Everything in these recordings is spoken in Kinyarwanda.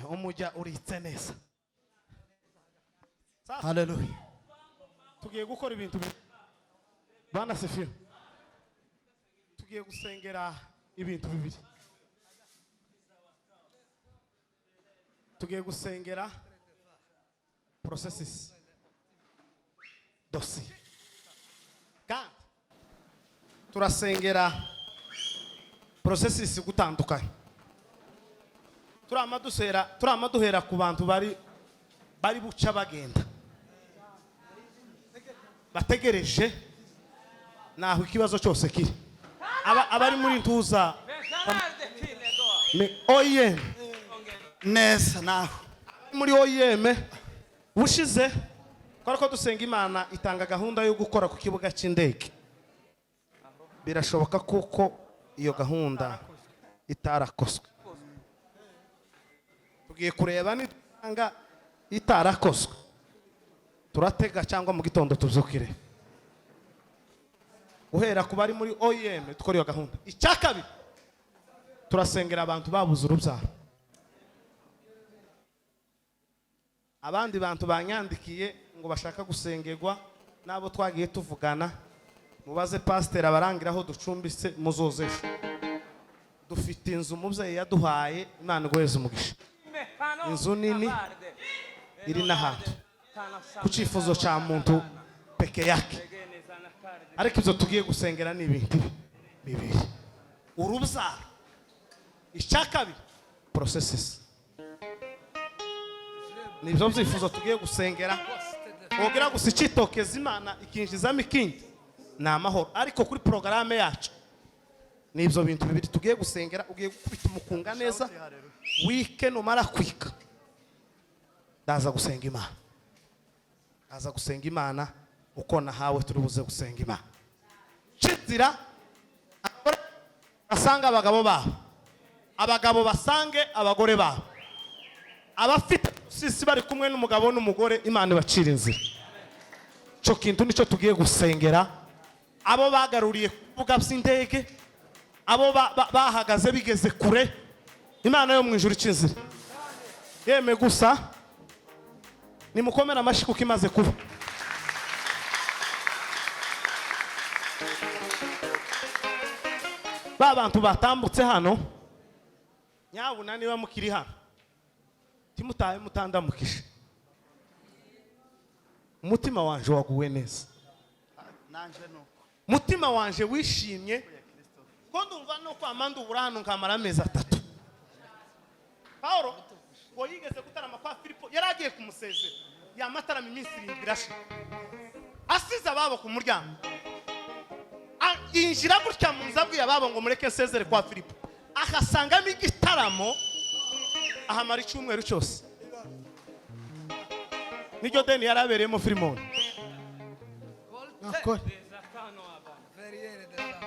umujya uritse neza. Haleluya. Tugiye gukora ibintu bana Sefiyo. Tugiye gusengera ibintu bibiri. Tugiye gusengera processes dosi. Kandi turasengera processes gutandukanye. Turamaduhera ku bantu bari buca bagenda. Bategereje naho ikibazo cyose kiri. Abari muri ntuza OIM Neza naho. muri OIM bushize ko dusenga Imana itanga gahunda yo gukora ku kibuga cy'indege. Birashoboka kuko iyo gahunda itarakozwe. Tugiye kureba nitanga itarakozwe. Turatega cyangwa mu gitondo tuzukire. Uhera ku bari muri OIM tukora iyo gahunda. Icyakabiri turasengera abantu babuze urubyaro. Abandi bantu banyandikiye ngo bashaka gusengerwa nabo twagiye tuvugana. Mubaze pastor abarangiraho ducumbitse muzozesha. Dufite inzu umubyeyi yaduhaye, Imana igweze umugisha. Inzu nini iri n'ahantu ku cyifuzo cya muntu peke yake. Ariko ibyo tugiye gusengera ni ibintu bibiri. Urubyaro. Icyakabiri processes. Nibyo byifuzo tugiye gusengera. Ogira gusa icitokeza Imana ikinjizamo ikindi ni amahoro. Ariko kuri porogaramu yacu nibyo bintu bibiri tugiye gusengera. Ugiye gukubita umukunga neza. Wike numara kwika ndaza gusenga Imana. Aza gusenga Imana uko nahawe turi buze gusenga Imana. Chitira asanga abagabo babo. Abagabo basange abagore babo. Abafite sisi bari kumwe n'umugabo n'umugore Imana ibacira inzira. Cyo kintu nico tugiye gusengera. Abo bagaruriye kuvuga by'indege, abo bahagaze bigeze kure, Imana yo mu ijuru icinzira. Yeme gusa nimukomera amashi kuko imaze kuba. Ba bantu batambutse hano nyabuna niba mukiri hano timutaye mutandamukishe. Umutima wanje waguwe neza. Nanje nuko. Mutima wanje wishimye ko ndumva no kwamanda uburano nkamara amezi 3. Paulo ngo yigeze gutarama kwa Filipo yaragiye kumusezera yamatara mu minsi 7 irashe. Asize ababo ku muryango. Injira gutya mu nzabwi yababo ngo mureke nsezere kwa Filipo. Akasangamo igitaramo ahamara icyumweru cyose. Nijyo deni yarabereyemo Filimoni. Nakore.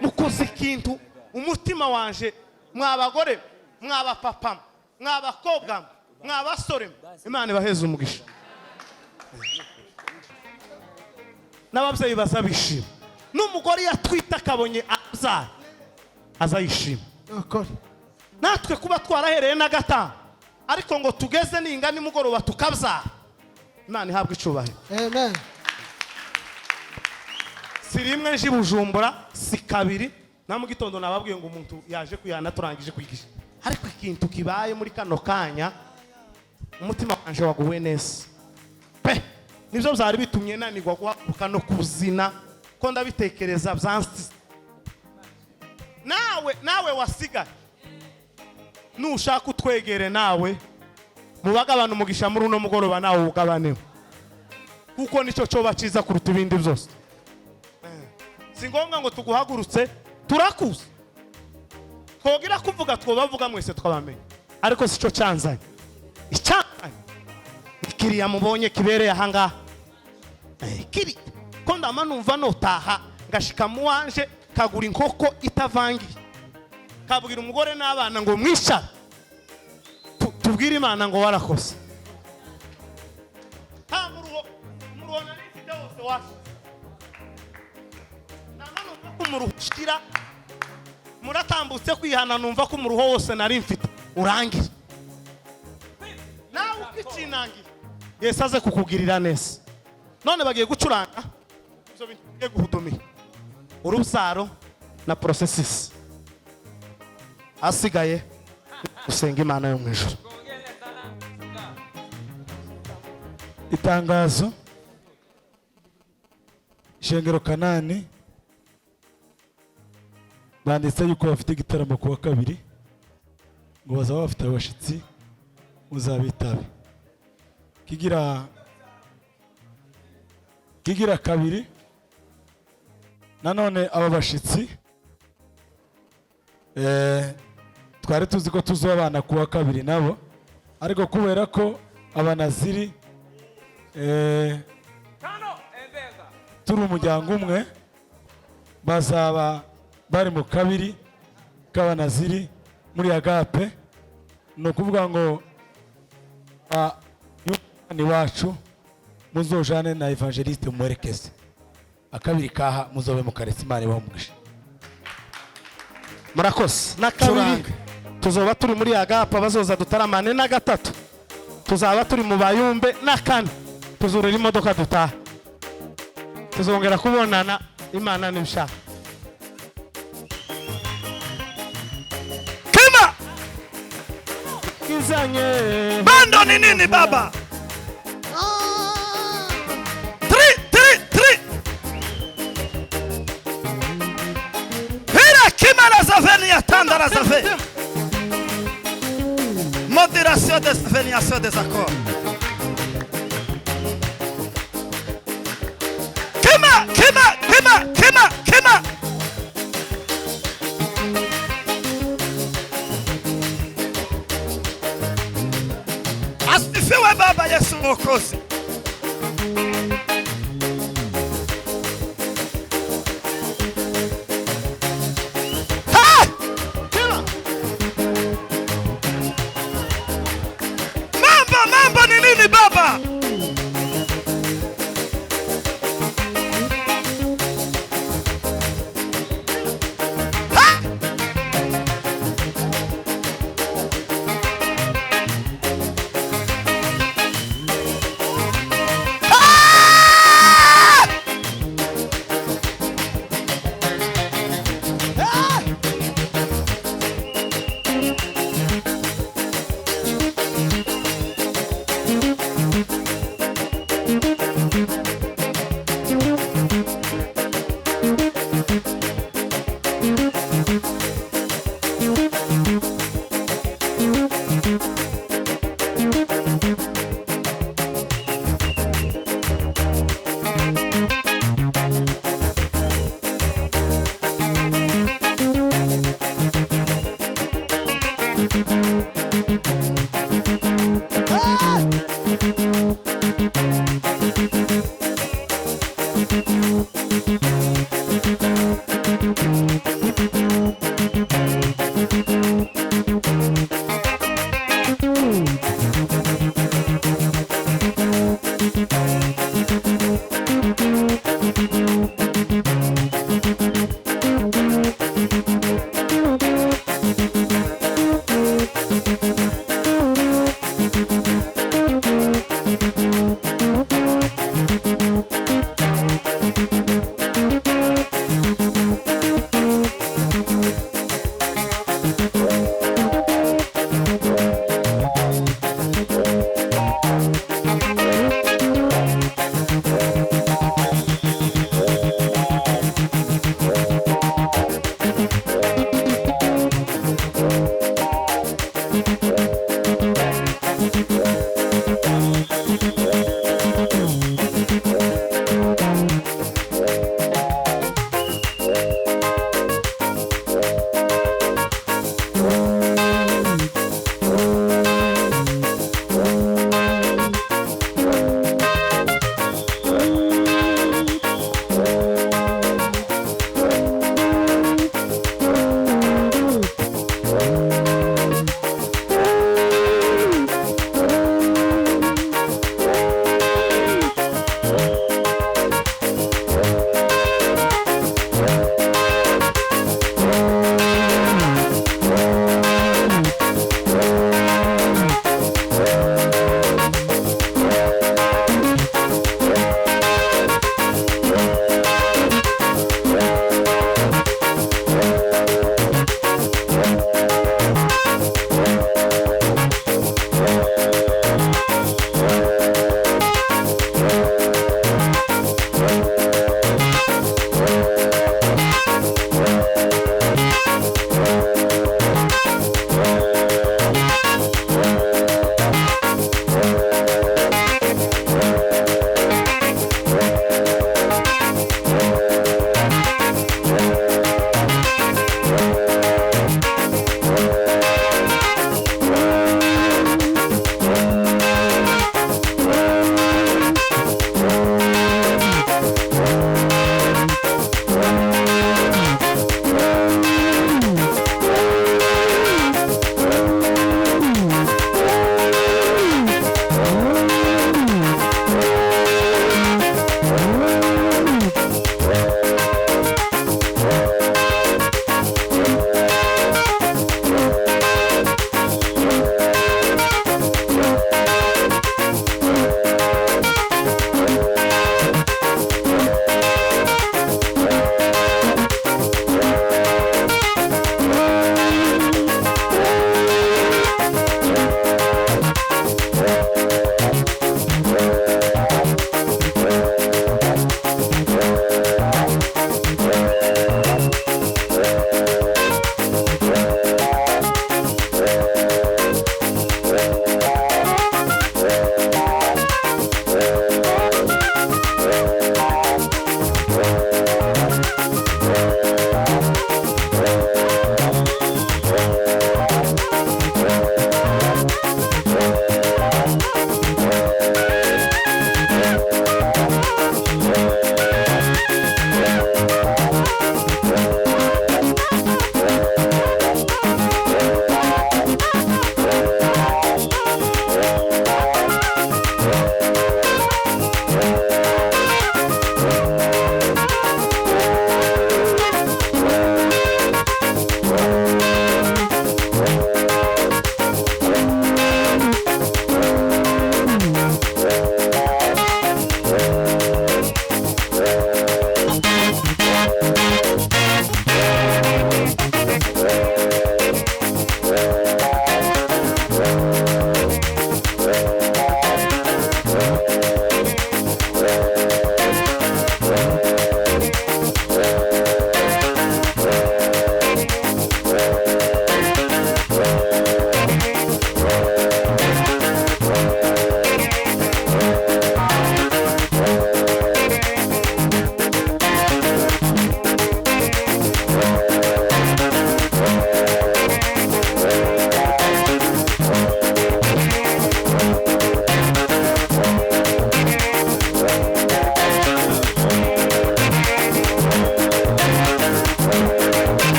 Mukoze ikintu umutima wanje mwabagore mwabapapa mwabakobwa mwabasore Imana ibaheze umugisha. N'ababyeyi bazabishima. N'umugore yatwita kabonye azayishima. Nakore. Natwe kuba twarahereye na gatanu ariko ngo tugeze ninga nimugoroba tukabza. Imana ihabwe icubahiro. Amen. Sirimwe nje Bujumbura si kabiri na mu gitondo nababwiye ngo umuntu yaje kuyana turangije kwigisha. Ariko ikintu kibaye muri kano kanya umutima wanje waguwe neza. Pe nibyo byari bitumye nanigwa guhaguruka no kuzina ko ndabitekereza byansi. Nawe wasiga nushaka utwegere nawe mubagabana umugisha muri uno mugoroba nawe ugabaneho kuko nicyo cyo baciza kuruta ibindi byose. Si ngombwa ngo tuguhagurutse turakuze twogira kuvuga twobavuga mwese twabamenye ariko sico cyanzanye. Icyanzanye ikiriya mubonye kibereye ahanga kiri ko ndama numva notaha ngashika mu wanje kagura inkoko itavangiye kabwira umugore n'abana ngo mwisha tubwire Imana ngo warakoze. Ha muruho nari mfite wose wacu kumuruhukira muratambutse kwihana numva ko umuruho wose nari mfite urangira. kinangiye Yesu aze kukugirira neza. None bagiye gucuranga ibyo bintu bigiye guhudumiye urubyaro na processes asigaye usenga Imana yo mu ijuru. Itangazo Ishengero Kanani banditse yuko bafite igitaramo kuwa kabiri ngo bazaba bafite abashitsi muzabitabe. Kigira kabiri nanone aba bashitsi twari tuzi ko tuzobana kuwa kabiri nabo, ariko kubera ko abanaziri turi umuryango umwe bazaba bari mu kabiri k'abanaziri muri Agape. Ni ukuvuga ngo ni wacu muzojane na evangeliste mwerekeze akabiri kaha muzobe mukaretse Imana ibaho umugisha. Murakoze. Na kabiri tuzoba turi muri Agape bazoza dutaramane, na gatatu tuzaba turi mu Bayumbe, na kane tuzurira imodoka dutaha. Tuzongera kubonana Imana nibishaka. Kima Kizanye bando ni nini baba? Tri Hira kima la zaveni ya tanda la zaveni. Modération des véniations des accords. Kima asifiwe Baba Yesu Mwokozi. Mambo ni nini Baba?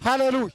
haleluya